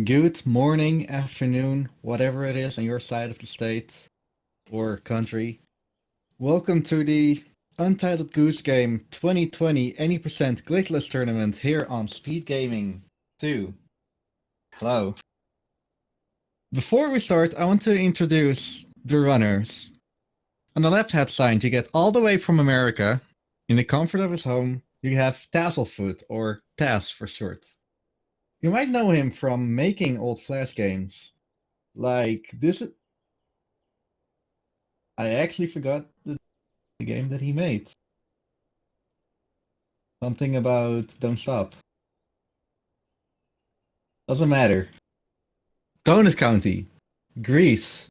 Good morning, afternoon, whatever it is on your side of the state or country. Welcome to the Untitled Goose Game 2020 Any% Glitchless tournament here on SpeedGaming 2. Hello. Before we start, I want to introduce the runners. On the left-hand side, you get all the way from America. In the comfort of his home, you have Tasselfoot, or Tass for short. You might know him from making old Flash games. Like this. I actually forgot the game that he made. Something about Don't Stop. Doesn't matter. Donut County. Greece.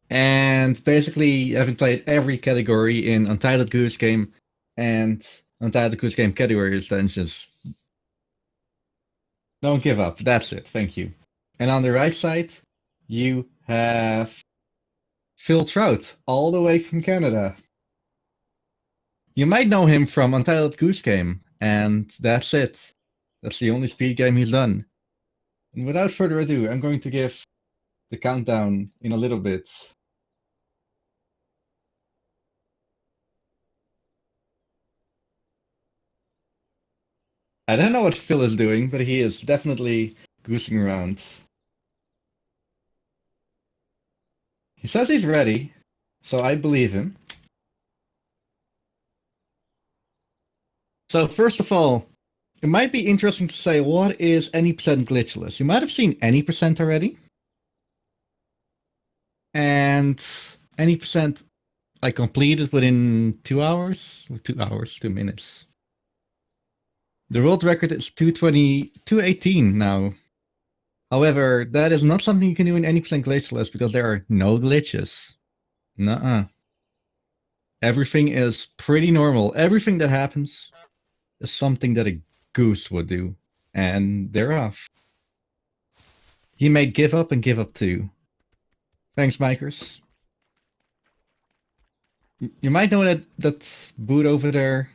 And basically having played every category in Untitled Goose Game and Untitled Goose Game category extensions. Don't give up. That's it. Thank you. And on the right side, you have PhilTrout, all the way from Canada. You might know him from Untitled Goose Game, and that's it. That's the only speed game he's done. And without further ado, I'm going to give the countdown in a little bit. I don't know what Phil is doing, but he is definitely goosing around. He says he's ready, so I believe him. So first of all, it might be interesting to say what is Any% Glitchless. You might have seen Any% already. And Any% I completed within 2 hours. 2 hours, 2 minutes. The world record is 218 now. However, that is not something you can do in Any% Glitchless because there are no glitches. Nuh-uh. Everything is pretty normal. Everything that happens is something that a goose would do. And they're off. He made Give Up and Give Up 2. Thanks, Mikers. You might know that's Boot over there.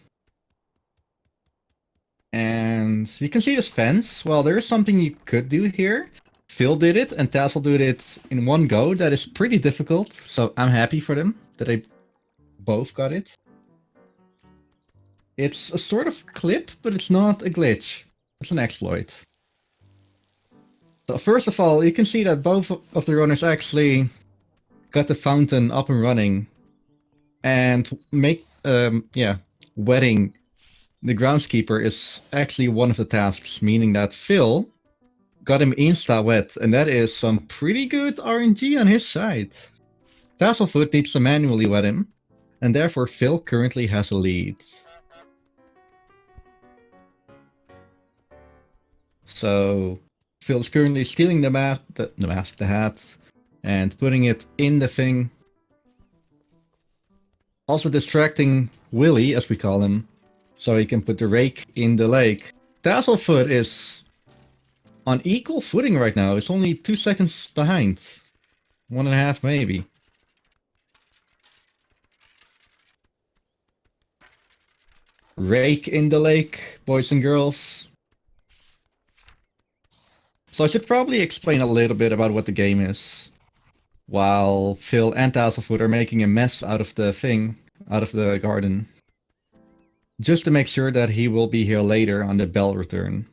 And you can see this fence. Well, there's something you could do here. Phil did it, and Tassel did it in one go. That is pretty difficult, so I'm happy for them that they both got it. It's a sort of clip, but it's not a glitch. It's an exploit. So first of all, you can see that both of the runners actually got the fountain up and running. And wetting the groundskeeper is actually one of the tasks, meaning that Phil got him insta-wet, and that is some pretty good RNG on his side. Tasselfoot needs to manually wet him, and therefore Phil currently has a lead. So Phil's currently stealing the hat, and putting it in the thing. Also distracting Willy, as we call him, so he can put the rake in the lake. Tasselfoot is on equal footing right now. It's only 2 seconds behind. 1.5 maybe. Rake in the lake, boys and girls. So I should probably explain a little bit about what the game is. While Phil and Tasselfoot are making a mess out of the thing, out of the garden. Just to make sure that he will be here later on the bell return.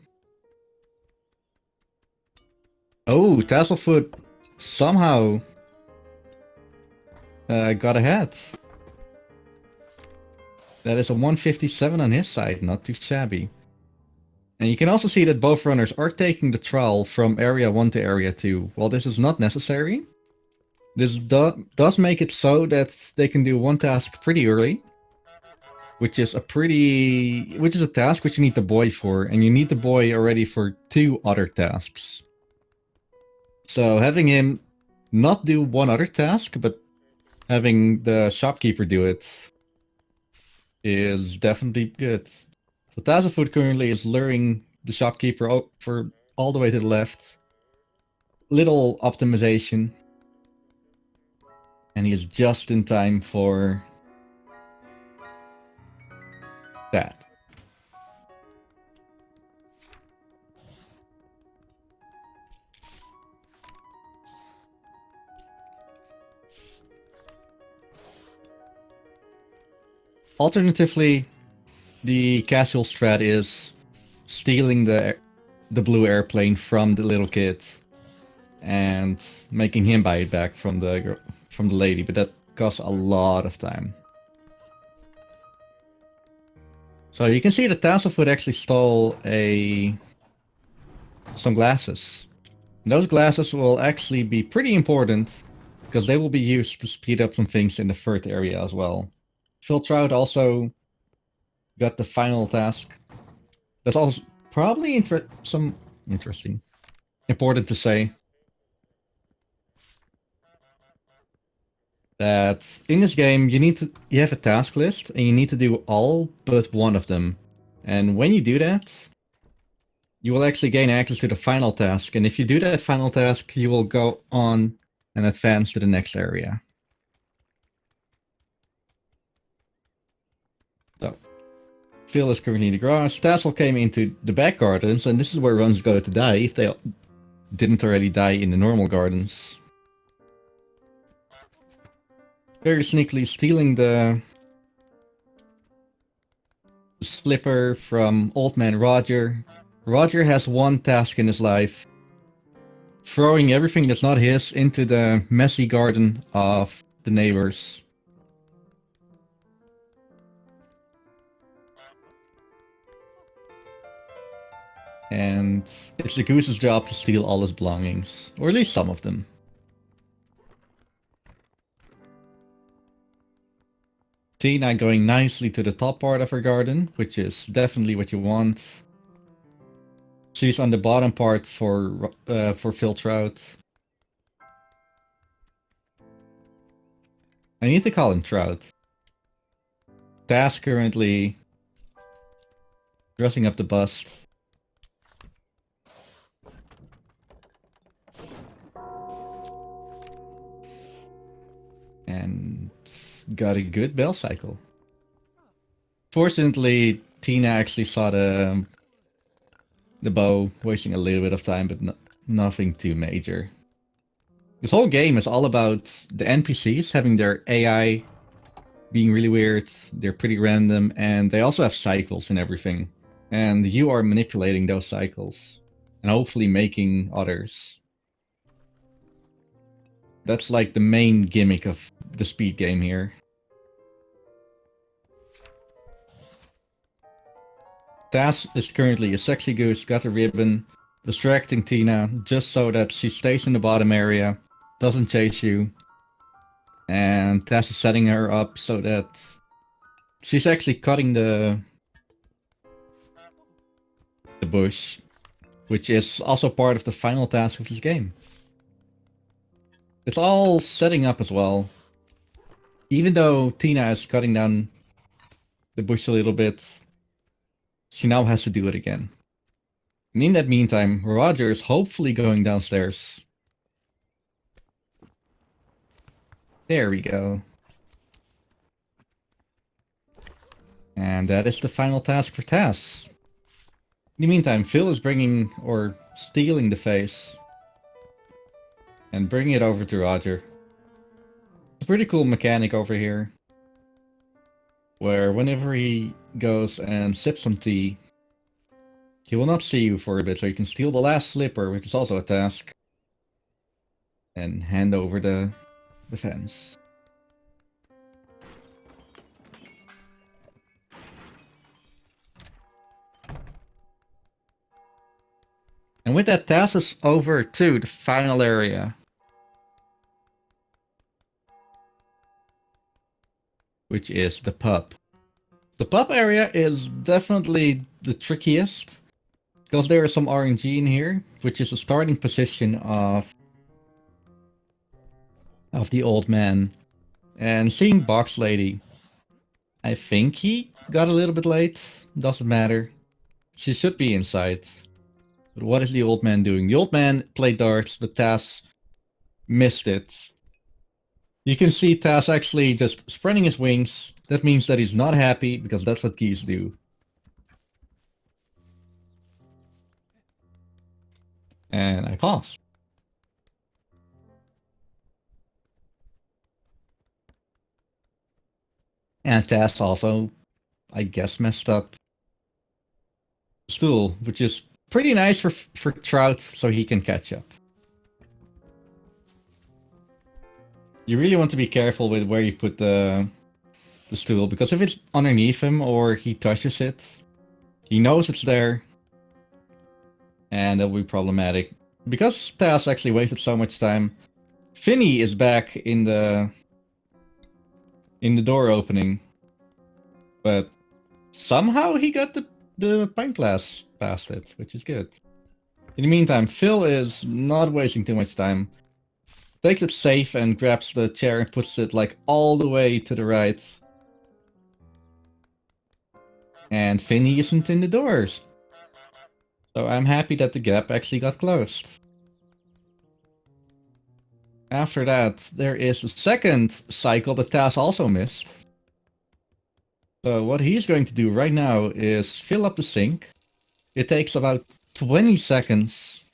Oh, Tasselfoot somehow got ahead. That is a 157 on his side, not too shabby. And you can also see that both runners are taking the trowel from area 1 to area 2. While this is not necessary, this does make it so that they can do one task pretty early. Which is a task which you need the boy for, and you need the boy already for 2 other tasks. So having him not do one other task, but having the shopkeeper do it is definitely good. So Tasselfoot currently is luring the shopkeeper for all the way to the left. Little optimization. And he is just in time for that. Alternatively, the casual strat is stealing the blue airplane from the little kid and making him buy it back from the lady, but that costs a lot of time. So you can see that Tasselfoot actually stole some glasses. And those glasses will actually be pretty important because they will be used to speed up some things in the third area as well. PhilTrout also got the final task. That's also probably interesting. Important to say that in this game you have a task list and you need to do all but one of them. And when you do that, you will actually gain access to the final task. And if you do that final task, you will go on and advance to the next area. So, Phil is currently in the garage. Tassel came into the back gardens, and this is where runs go to die if they didn't already die in the normal gardens. Very sneakily stealing the slipper from Old Man Roger. Roger has one task in his life: throwing everything that's not his into the messy garden of the neighbors. And it's the Goose's job to steal all his belongings, or at least some of them. Tina going nicely to the top part of her garden, which is definitely what you want. She's on the bottom part for PhilTrout. I need to call him Trout. Taz currently dressing up the bust. And got a good bell cycle. Fortunately, Tina actually saw the bow, wasting a little bit of time, but nothing too major. This whole game is all about the NPCs having their AI being really weird. They're pretty random, and they also have cycles and everything. And you are manipulating those cycles and hopefully making others. That's like the main gimmick of the speed game here. Taz is currently a sexy goose, got a ribbon, distracting Tina just so that she stays in the bottom area, doesn't chase you. And Taz is setting her up so that she's actually cutting the bush, which is also part of the final task of this game. It's all setting up as well. Even though Tina is cutting down the bush a little bit, she now has to do it again. And in that meantime, Roger is hopefully going downstairs. There we go. And that is the final task for Taz. In the meantime, Phil is bringing or stealing the face and bringing it over to Roger. It's a pretty cool mechanic over here, where whenever he goes and sips some tea, he will not see you for a bit, so you can steal the last slipper, which is also a task, and hand over the fence. And with that, task is over to the final area, which is the pub. The pub area is definitely the trickiest, because there is some RNG in here, which is a starting position of the old man. And seeing Box Lady, I think he got a little bit late, doesn't matter. She should be inside. But what is the old man doing? The old man played darts, but Taz missed it. You can see Taz actually just spreading his wings. That means that he's not happy, because that's what geese do. And I pause. And Taz also, I guess, messed up stool, which is pretty nice for Trout, so he can catch up. You really want to be careful with where you put the stool, because if it's underneath him or he touches it, he knows it's there, and that'll be problematic. Because Taz actually wasted so much time, Finny is back in the door opening, but somehow he got the pint glass past it, which is good. In the meantime, Phil is not wasting too much time. Takes it safe and grabs the chair and puts it like all the way to the right. And Finny isn't in the doors. So I'm happy that the gap actually got closed. After that, there is a second cycle that Taz also missed. So what he's going to do right now is fill up the sink. It takes about 20 seconds.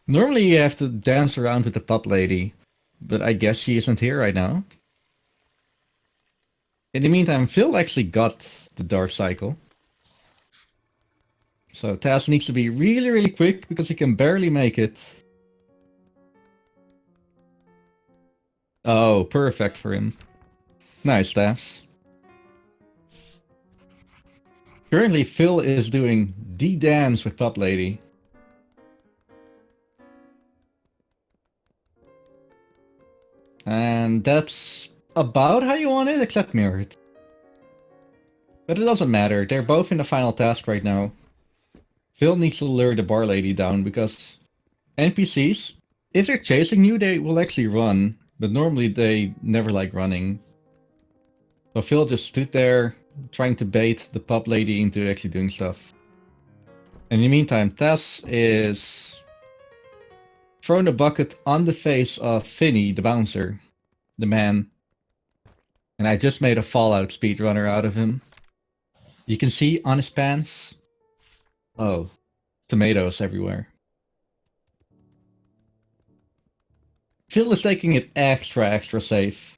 Normally you have to dance around with the pup lady, but I guess she isn't here right now. In the meantime, Phil actually got the dark cycle. So Taz needs to be really, really quick because he can barely make it. Oh, perfect for him. Nice, Taz. Currently, Phil is doing the dance with Pup Lady. And that's about how you want it, except mirrored. But it doesn't matter, they're both in the final task right now. Phil needs to lure the bar lady down because NPCs, if they're chasing you, they will actually run. But normally they never like running. So Phil just stood there trying to bait the pup lady into actually doing stuff. In the meantime, Tess is throwing a bucket on the face of Finny, the bouncer, the man. And I just made a Fallout speedrunner out of him. You can see on his pants. Oh, tomatoes everywhere. Phil is taking it extra safe.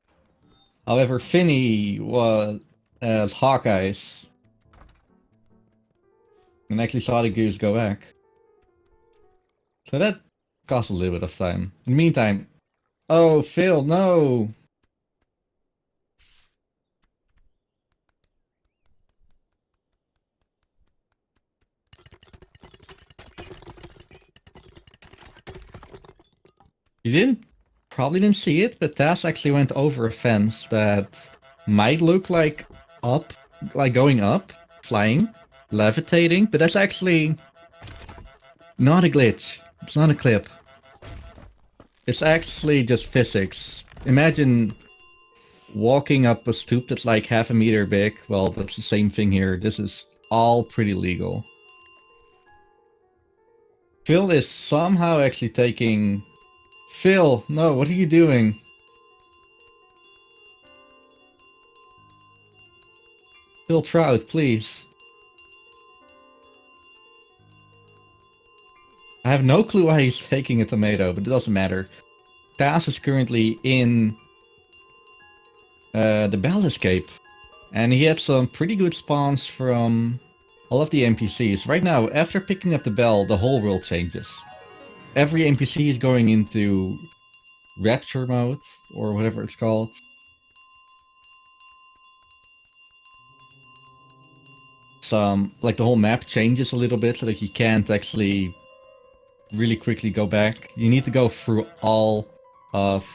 However, Finny has Hawkeyes. And actually saw the Goose go back. So that cost a little bit of time. In the meantime... Oh, Phil, no! You probably didn't see it, but Taz actually went over a fence that might look like up, like going up, flying, levitating, but that's actually not a glitch. It's not a clip. It's actually just physics. Imagine walking up a stoop that's like half a meter big. Well, that's the same thing here. This is all pretty legal. Phil is somehow actually taking... Phil, no, what are you doing? PhilTrout, please. I have no clue why he's taking a tomato, but it doesn't matter. Taz is currently in the bell escape. And he had some pretty good spawns from all of the NPCs. Right now, after picking up the bell, the whole world changes. Every NPC is going into rapture mode, or whatever it's called. Like the whole map changes a little bit so that you can't actually really quickly go back. You need to go through all of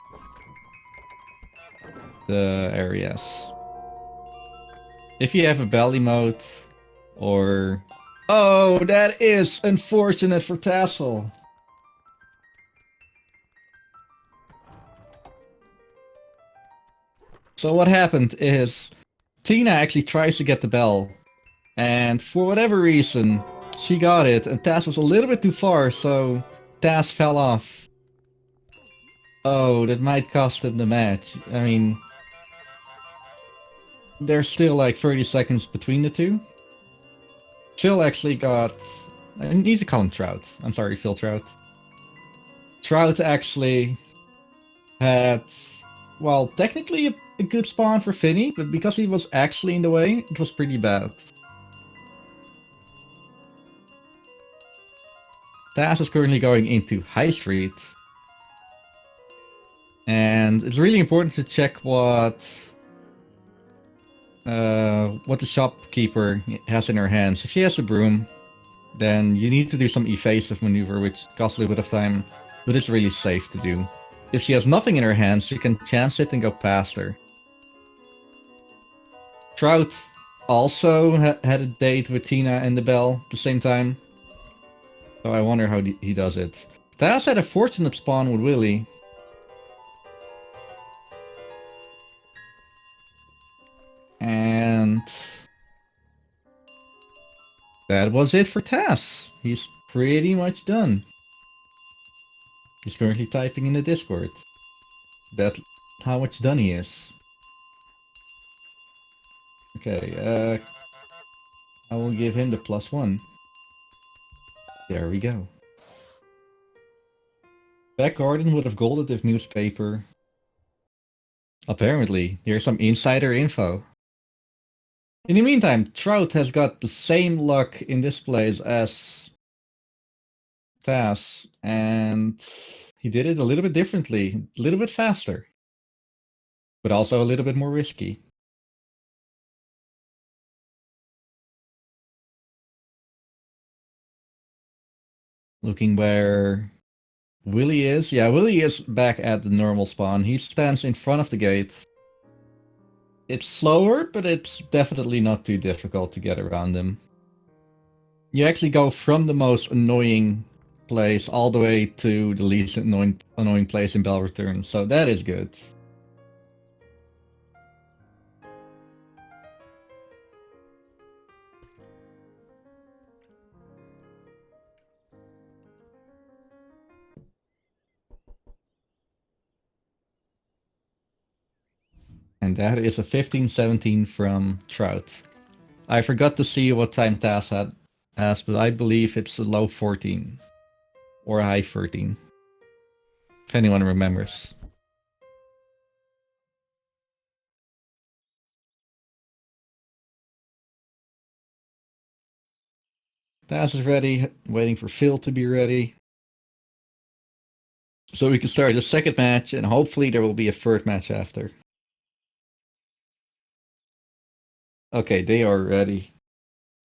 the areas. If you have a belly mode, or... Oh, that is unfortunate for Tassel. So what happened is, Tina actually tries to get the bell, and for whatever reason, she got it, and Taz was a little bit too far, so Taz fell off. Oh, that might cost him the match. I mean, there's still like 30 seconds between the two. Phil actually got I need to call him Trout. I'm sorry, PhilTrout. Trout actually had, well, technically a good spawn for Finny, but because he was actually in the way, it was pretty bad. Tas is currently going into High Street. And it's really important to check what the shopkeeper has in her hands. If she has a broom, then you need to do some evasive maneuver, which costs a little bit of time, but it's really safe to do. If she has nothing in her hands, you can chance it and go past her. Trout also had a date with Tina and the Bell at the same time, so I wonder how he does it. Tas had a fortunate spawn with Willy. And that was it for Tas. He's pretty much done. He's currently typing in the Discord. That's how much done he is. Okay, I will give him the +1. There we go. Back garden would have golded if newspaper. Apparently, here's some insider info. In the meantime, Trout has got the same luck in this place as Tas, and he did it a little bit differently, a little bit faster, but also a little bit more risky. Looking where Willy is. Yeah, Willy is back at the normal spawn. He stands in front of the gate. It's slower, but it's definitely not too difficult to get around him. You actually go from the most annoying place all the way to the least annoying place in Bell Return, so that is good. And that is a 15-17 from Trout. I forgot to see what time Tas has, but I believe it's a low 14. Or a high 13. If anyone remembers. Tas is ready, waiting for Phil to be ready. So we can start the second match, and hopefully there will be a third match after. Okay, they are ready.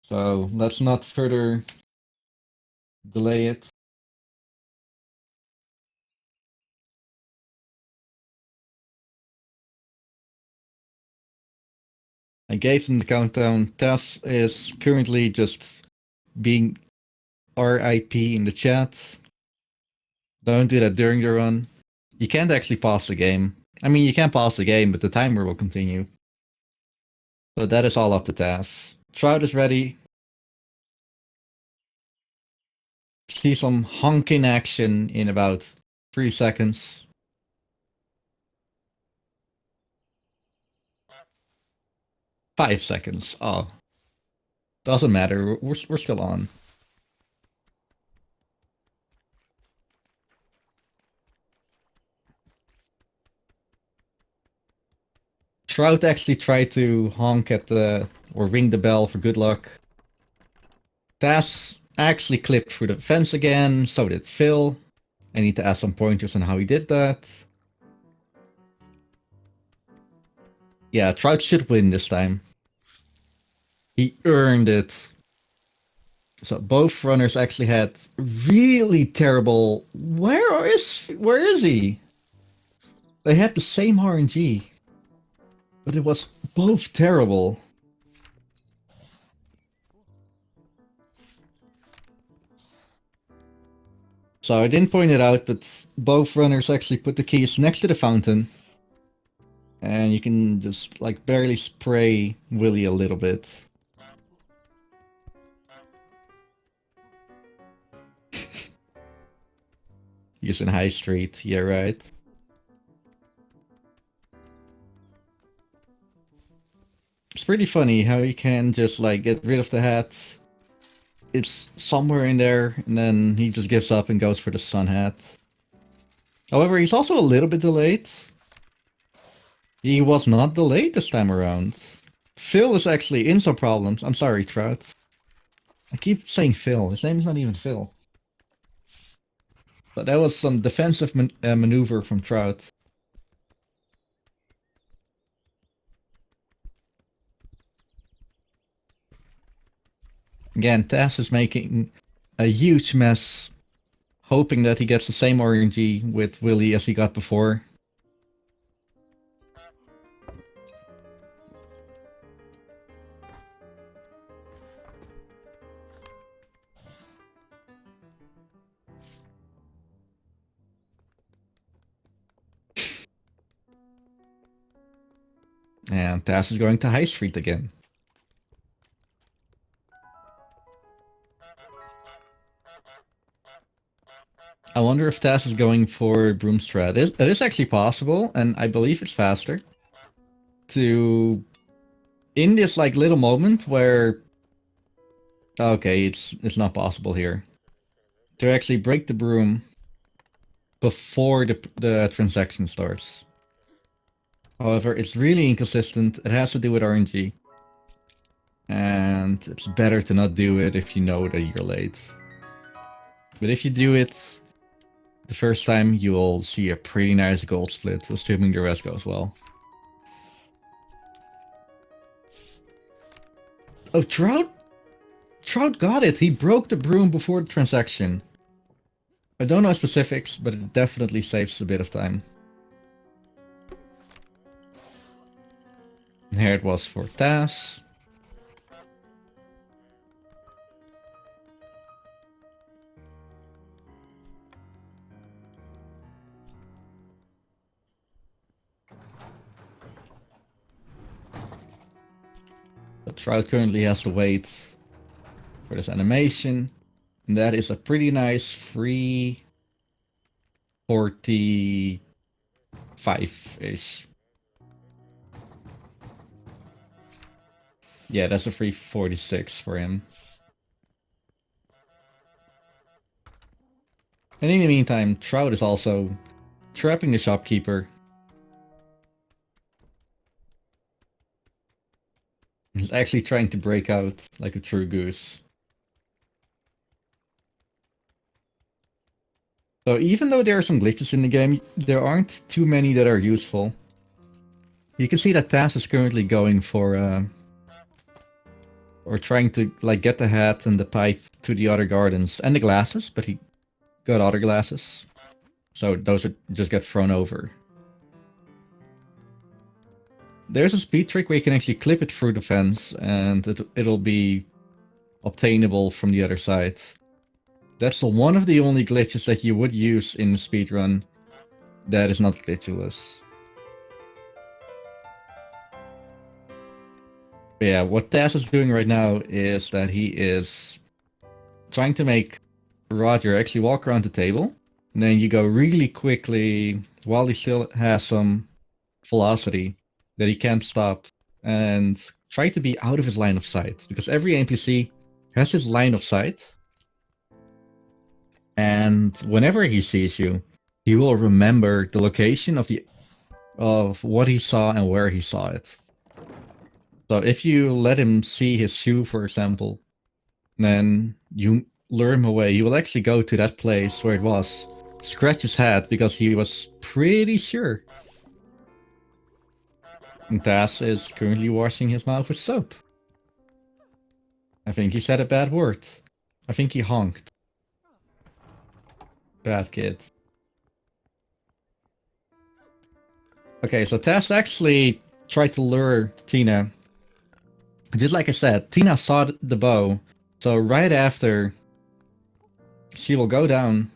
So let's not further delay it. I gave them the countdown. Tas is currently just being RIP in the chat. Don't do that during the run. You can't actually pause the game. I mean, you can pause the game, but the timer will continue. So that is all up to Tas. Trout is ready. See some honking action in about 3 seconds. Five seconds. Oh. Doesn't matter. We're still on. Trout actually tried to honk at the, or ring the bell for good luck. Tas actually clipped through the fence again, so did Phil. I need to ask some pointers on how he did that. Yeah, Trout should win this time. He earned it. So both runners actually had really terrible... Where is he? They had the same RNG. But it was both terrible. So I didn't point it out, but both runners actually put the keys next to the fountain. And you can just like barely spray Willy a little bit. He's in High Street, yeah right. It's pretty funny how you can just like get rid of the hats It's somewhere in there, and then he just gives up and goes for the sun hat. However, he's also a little bit delayed. He was not delayed this time around. Phil is actually in some problems. I'm sorry, Trout. I keep saying Phil. His name is not even Phil. But that was some defensive maneuver from Trout. Again, Tass is making a huge mess, hoping that he gets the same RNG with Willy as he got before. And Tass is going to High Street again. I wonder if Tass is going for Broom Strat. It is actually possible, and I believe it's faster. To... In this like little moment where... Okay, it's not possible here. To actually break the broom before the transaction starts. However, it's really inconsistent. It has to do with RNG. And it's better to not do it if you know that you're late. But if you do it the first time, you'll see a pretty nice gold split, assuming the rest goes well. Oh, Trout? Trout got it! He broke the broom before the transaction. I don't know specifics, but it definitely saves a bit of time. Here it was for Tass. But Trout currently has to wait for this animation. And that is a pretty nice free 45-ish. Yeah, that's a free 46 for him. And in the meantime, Trout is also trapping the shopkeeper. He's actually trying to break out like a true goose. So even though there are some glitches in the game, there aren't too many that are useful. You can see that Tass is currently going for or trying to like get the hat and the pipe to the other gardens and the glasses, but he got other glasses. So those just get thrown over. There's a speed trick where you can actually clip it through the fence and it'll be obtainable from the other side. That's one of the only glitches that you would use in the speedrun that is not glitchless. But yeah, what Taz is doing right now is that he is trying to make Roger actually walk around the table. And then you go really quickly while he still has some velocity that he can't stop. And try to be out of his line of sight. Because every NPC has his line of sight. And whenever he sees you, he will remember the location of what he saw and where he saw it. So if you let him see his shoe, for example, then you lure him away. He will actually go to that place where it was, scratch his head because he was pretty sure. And Taz is currently washing his mouth with soap. I think he said a bad word. I think he honked. Bad kid. Okay, so Taz actually tried to lure Tina. Just like I said, Tina saw the bow. So right after, she will go down,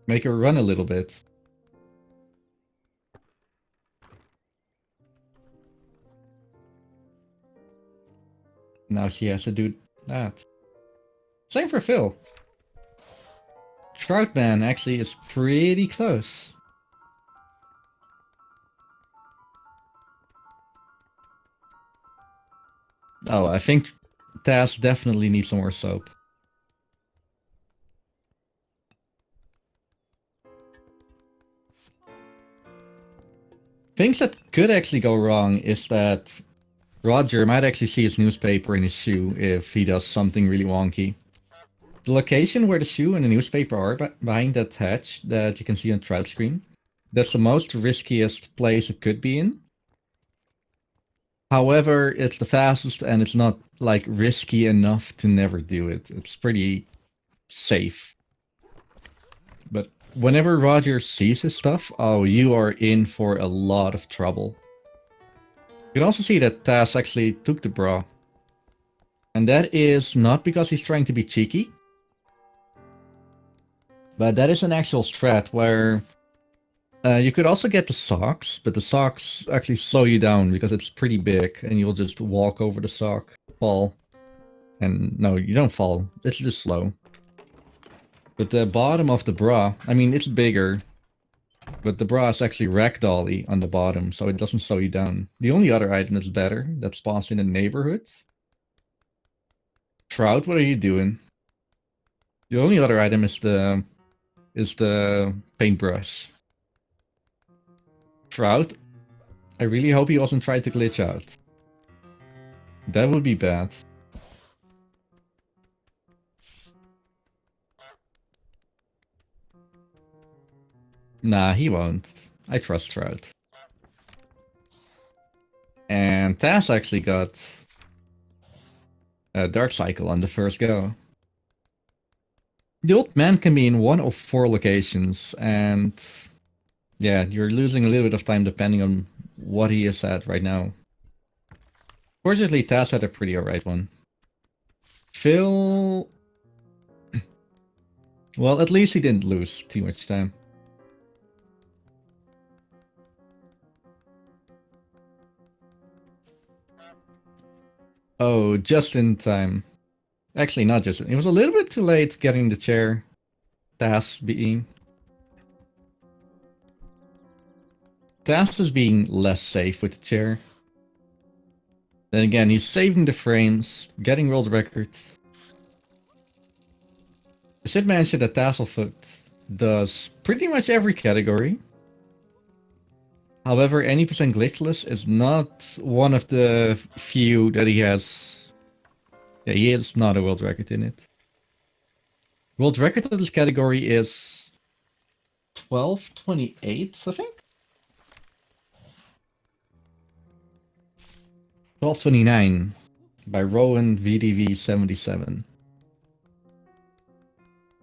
make her run a little bit. Now she has to do that. Same for Phil. Troutman actually is pretty close. Oh, I think Taz definitely needs some more soap. Things that could actually go wrong is that Roger might actually see his newspaper in his shoe if he does something really wonky. The location where the shoe and the newspaper are behind that hatch that you can see on Trout screen, that's the most riskiest place it could be in. However, it's the fastest and it's not like risky enough to never do it. It's pretty safe. But whenever Roger sees his stuff, oh, you are in for a lot of trouble. You can also see that Taz actually took the bra. And that is not because he's trying to be cheeky. But that is an actual strat where you could also get the socks, but the socks actually slow you down because it's pretty big and you'll just walk over the sock, fall. And no, you don't fall, it's just slow. But the bottom of the bra, I mean, it's bigger, but the bra is actually ragdolly on the bottom, so it doesn't slow you down. The only other item that's better, that spawns in the neighborhood. Trout, what are you doing? The only other item is the paintbrush. Trout, I really hope he wasn't trying to glitch out. That would be bad. Nah, he won't. I trust Trout. And Taz actually got a Dark Cycle on the first go. The old man can be in one of 4 locations, and yeah, you're losing a little bit of time depending on what he is at right now. Fortunately, Taz had a pretty alright one. Phil... well, at least he didn't lose too much time. Oh, just in time. Actually, not just. It was a little bit too late getting the chair. Taz being. Taz is being less safe with the chair. Then again, he's saving the frames, getting world records. I should mention that Tasselfoot does pretty much every category. However, any percent glitchless is not one of the few that he has. Yeah, he has not a world record in it. World record of this category is 12:28, I think? 12:29 by Rowan VDV77.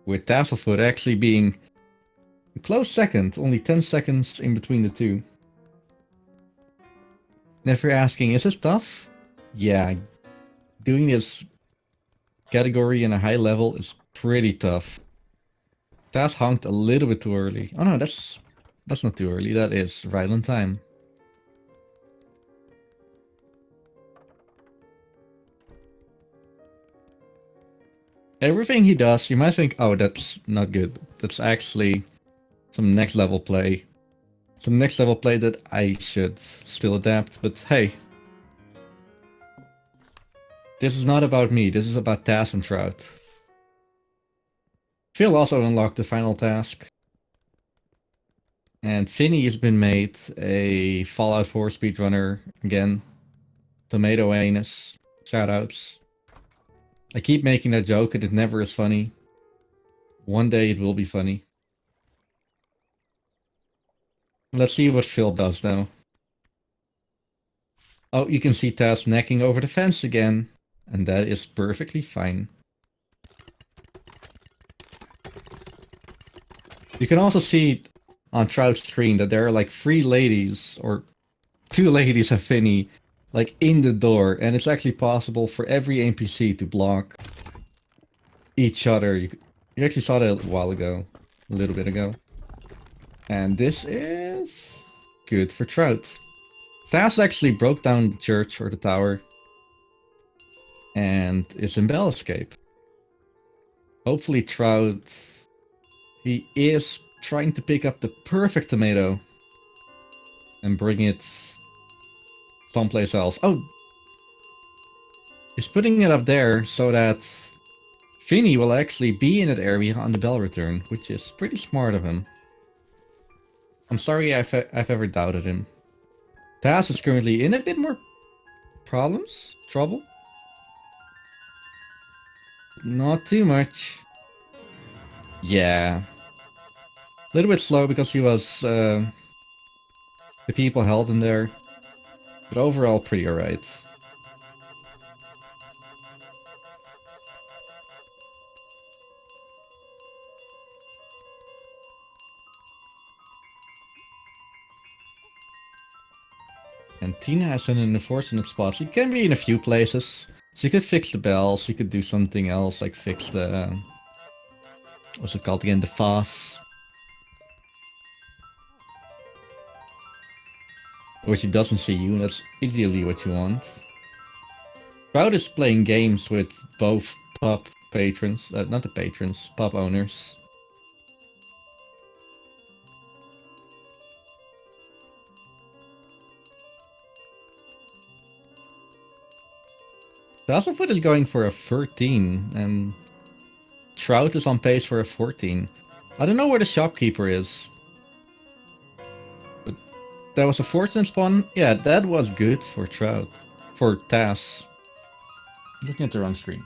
With Tasselfoot actually being a close second, only 10 seconds in between the two. And if you're asking, is this tough? Yeah, doing this category in a high level is pretty tough. Taz honked a little bit too early. Oh no, that's not too early, that is right on time. Everything he does, you might think, oh, that's not good. That's actually some next level play. Some next level play that I should still adapt, but hey. This is not about me, this is about Taz and Trout. Phil also unlocked the final task. And Finny has been made a Fallout 4 speedrunner again. Tomato anus. Shoutouts. I keep making that joke and it never is funny. One day it will be funny. Let's see what Phil does though. Oh, you can see Taz necking over the fence again. And that is perfectly fine. You can also see on Trout's screen that there are like 3 ladies, or 2 ladies and Finny, like in the door. And it's actually possible for every NPC to block each other. You actually saw that a while ago, a little bit ago. And this is good for Trout. Taz actually broke down the church or the tower and is in Bell Escape. Hopefully Trout, he is trying to pick up the perfect tomato and bring it someplace else. Oh! He's putting it up there so that Vinny will actually be in that area on the bell return, which is pretty smart of him. I'm sorry I've ever doubted him. Taz is currently in a bit more trouble. Not too much. Yeah. A little bit slow because he was, the people held him there. But overall, pretty alright. And Tina has an unfortunate spot. She can be in a few places. She could fix the bell, she could do something else, like fix the... what's it called again? The Foss. Or she doesn't see you, and that's ideally what you want. Trout is playing games with both pub patrons, not the patrons, pub owners. Tasselfoot is going for a 13, and Trout is on pace for a 14. I don't know where the shopkeeper is. But that was a fortune spawn? Yeah, that was good for Trout. For Taz. Looking at the wrong screen.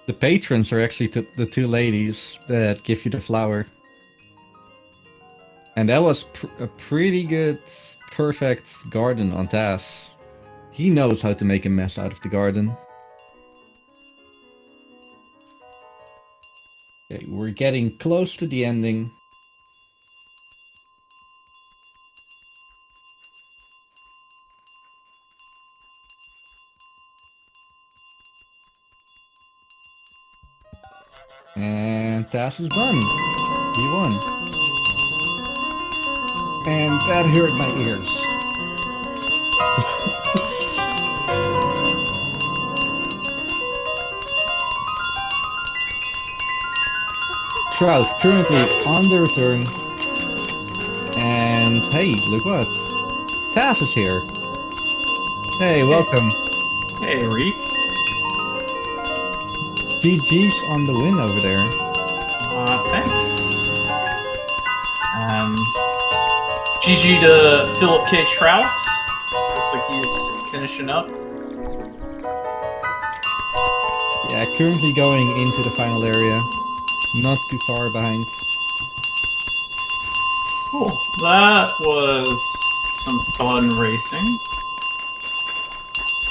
The patrons are actually the two ladies that give you the flower. And that was a pretty good, perfect garden on Taz. He knows how to make a mess out of the garden. Okay, we're getting close to the ending. And Taz is done. He won. And that hurt my ears. Trout currently on the return. And hey, look what? Taz is here. Hey, welcome. Hey, Reek. GG's on the win over there. Thanks. And GG to PhilTrout. Looks like he's finishing up. Yeah, currently going into the final area. Not too far behind. Cool. That was some fun racing.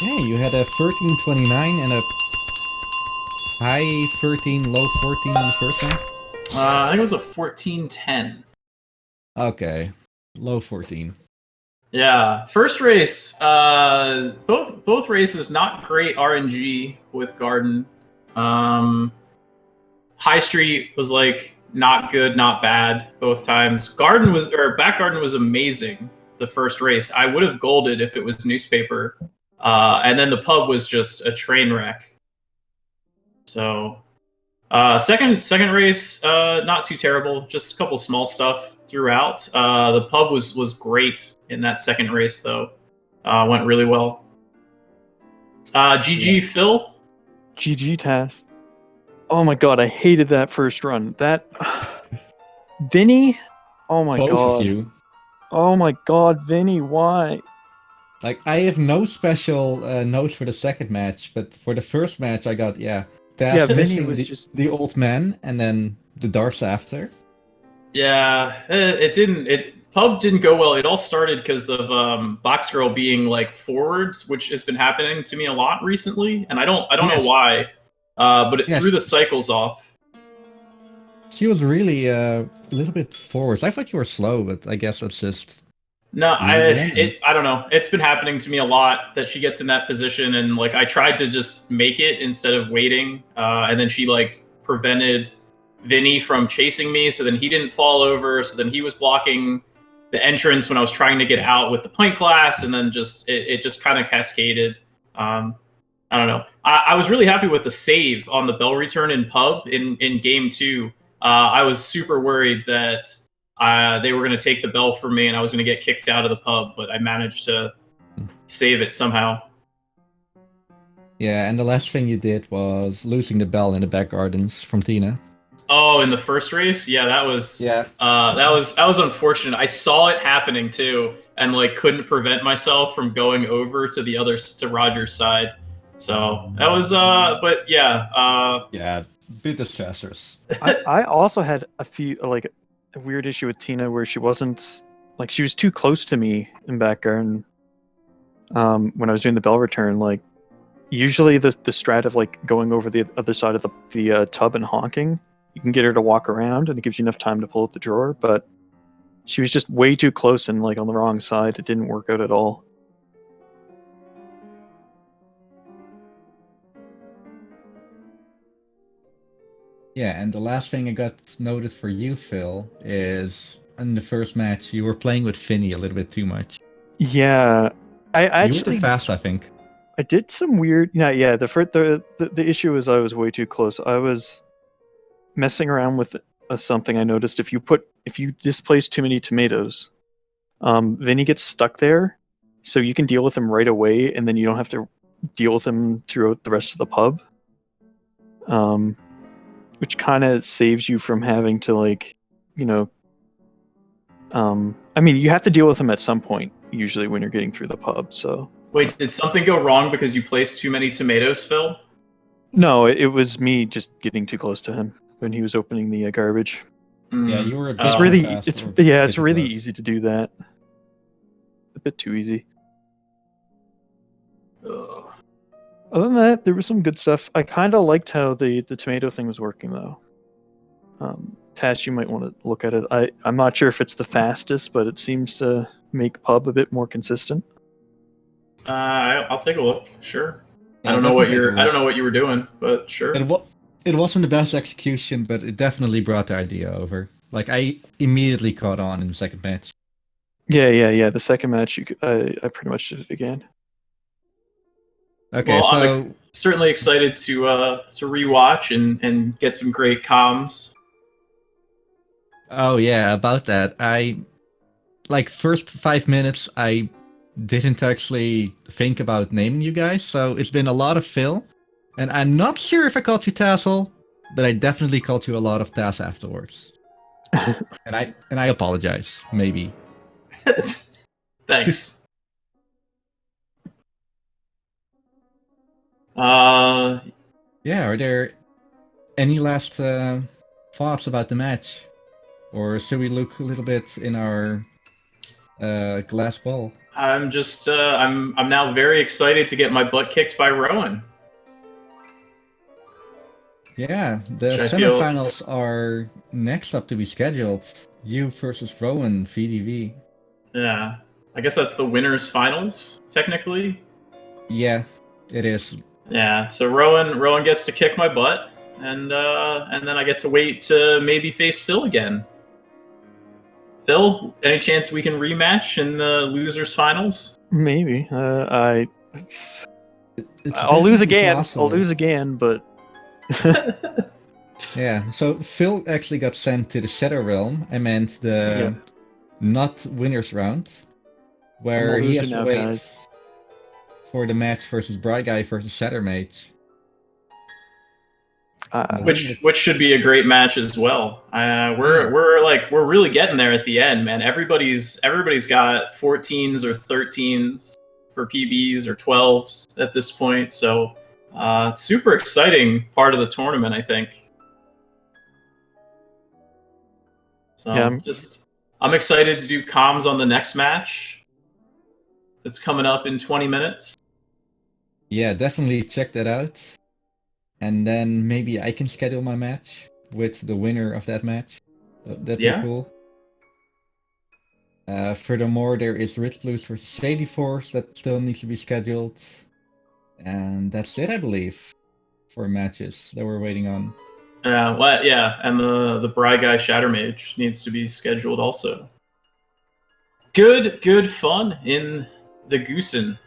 Yeah, you had a 13:29 and a high 13, low 14 in the first one? I think it was a 14:10. Okay. Low 14. Yeah, first race. Both races not great RNG with Garden. High Street was like not good, not bad both times. Back Garden was amazing the first race. I would have golded if it was newspaper. And then the pub was just a train wreck. So second race, not too terrible. Just a couple small stuff throughout. The pub was great in that second race though. Went really well. GG, yeah. Phil. GG Taz. Oh my god, I hated that first run. That Vinny. Oh my god. Both of you. Oh my god, Vinny, why? Like, I have no special notes for the second match, but for the first match I got, Taz Vinny was just the old man and then the darts after. Yeah, pub didn't go well. It all started because of Box Girl being like forwards, which has been happening to me a lot recently, and I don't know why, but it threw the cycles off. She was really a little bit forwards. I thought you were slow, but I guess that's just... No, I don't know. It's been happening to me a lot that she gets in that position, and like I tried to just make it instead of waiting, and then she like prevented Vinny from chasing me, so then he didn't fall over, so then he was blocking the entrance when I was trying to get out with the plank class, and then it just kind of cascaded. I don't know. I was really happy with the save on the bell return in pub in game 2. I was super worried that they were going to take the bell from me and I was going to get kicked out of the pub, but I managed to save it somehow. Yeah, and the last thing you did was losing the bell in the back gardens from Tina. Oh, in the first race, yeah, that was that was unfortunate. I saw it happening too, and like couldn't prevent myself from going over to the other to Roger's side. So that was but yeah, Yeah, bit disastrous. I also had a few like a weird issue with Tina where she wasn't like she was too close to me in back garden. When I was doing the bell return, like usually the strat of like going over the other side of the tub and honking, you can get her to walk around and it gives you enough time to pull out the drawer. But she was just way too close and like on the wrong side. It didn't work out at all. Yeah, and the last thing I got noted for you, Phil, is in the first match you were playing with Finny a little bit too much. Yeah, I You were actually too fast, I think. I did some weird. Yeah. The issue is I was way too close. I was messing around with something I noticed. If you displace too many tomatoes, Vinny gets stuck there, so you can deal with him right away, and then you don't have to deal with him throughout the rest of the pub. Which kind of saves you from having to like, you know. I mean, you have to deal with him at some point usually when you're getting through the pub. So. wait, did something go wrong because you placed too many tomatoes, Phil? No, it was me just getting too close to him when he was opening the garbage. Yeah, you were a bit It's too really, fast. it's really easy to do that. A bit too easy. Ugh. Other than that, there was some good stuff. I kind of liked how the tomato thing was working though. Tash, you might want to look at it. I'm not sure if it's the fastest, but it seems to make pub a bit more consistent. I'll take a look. Sure. Yeah, I don't know what you were doing, but sure. It wasn't the best execution, but it definitely brought the idea over. Like I immediately caught on in the second match. Yeah. The second match, I pretty much did it again. Okay, Well, so I'm certainly excited to rewatch and get some great comms. oh yeah, about that. I like first 5 minutes I didn't actually think about naming you guys, so it's been a lot of Phil. And I'm not sure if I called you Tassel, but I definitely called you a lot of Tass afterwards. and I apologize, maybe. Thanks. Yeah, are there any last thoughts about the match? Or should we look a little bit in our glass ball? I'm just I'm now very excited to get my butt kicked by Rowan. Yeah, the Which I feel- semifinals are next up to be scheduled. You versus Rowan, VDV. Yeah, I guess that's the winners finals technically. Yeah, it is. Yeah, so Rowan gets to kick my butt, and then I get to wait to maybe face Phil again. Phil, any chance we can rematch in the losers finals? Maybe. I'll definitely lose again. possible. I'll lose again, but. Yeah, so Phil actually got sent to the Shadow Realm. I meant the not winners round, where he has to wait for the match versus Bright Guy versus Shadow Mage. Which should be a great match as well. We're really getting there at the end, man. Everybody's got 14s or 13s for PBs or 12s at this point. So super exciting part of the tournament, I think. So Yeah, I'm excited to do comms on the next match. That's coming up in 20 minutes. Yeah, definitely check that out. And then maybe I can schedule my match with the winner of that match. That'd be cool. Furthermore, there is Rich Blues versus Shady Force that still needs to be scheduled. And that's it, I believe, for matches that we're waiting on. And the Bry Guy Shatter Mage needs to be scheduled also. Good fun in the Goosen.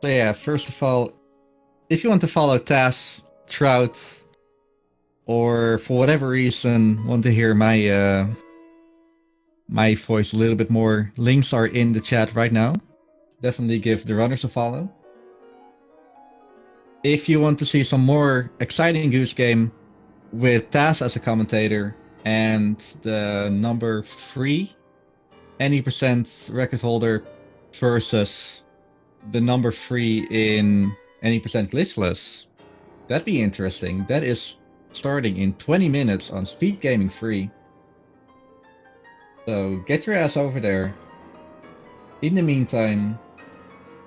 So yeah, first of all, if you want to follow TasSFoot, or for whatever reason want to hear my voice a little bit more, links are in the chat right now. Definitely give the runners a follow. If you want to see some more exciting Goose Game with Taz as a commentator and the number 3 any percent record holder versus the number 3 in any percent glitchless, that'd be interesting. That is starting in 20 minutes on SpeedGaming 3. So get your ass over there. In the meantime,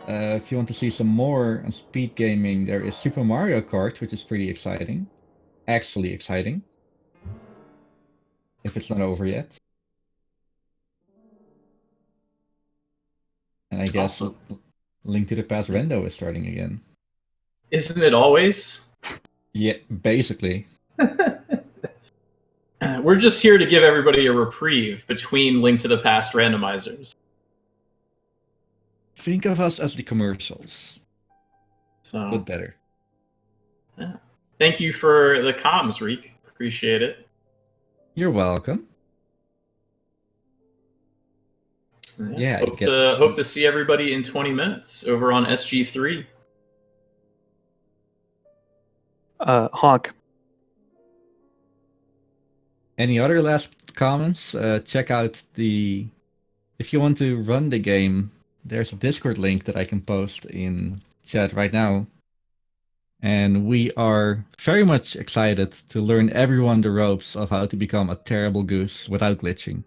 if you want to see some more on SpeedGaming, there is Super Mario Kart, which is pretty exciting. Actually exciting. If it's not over yet. And I guess Awesome. Link to the Past Rendo is starting again. Isn't it always? Yeah, basically. We're just here to give everybody a reprieve between Link to the Past randomizers. Think of us as the commercials, So, but better. yeah. Thank you for the comms, Reek. Appreciate it. You're welcome. Yeah, Hope to see everybody in 20 minutes over on SG3. Honk. Any other last comments? Check out if you want to run the game, there's a Discord link that I can post in chat right now. And we are very much excited to learn everyone the ropes of how to become a terrible goose without glitching.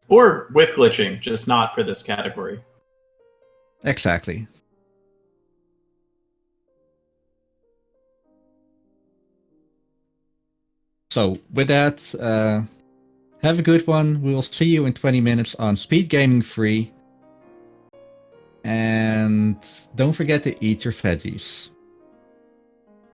Or with glitching, just not for this category. Exactly. So with that, have a good one. We'll see you in 20 minutes on SpeedGaming 3. And don't forget to eat your veggies.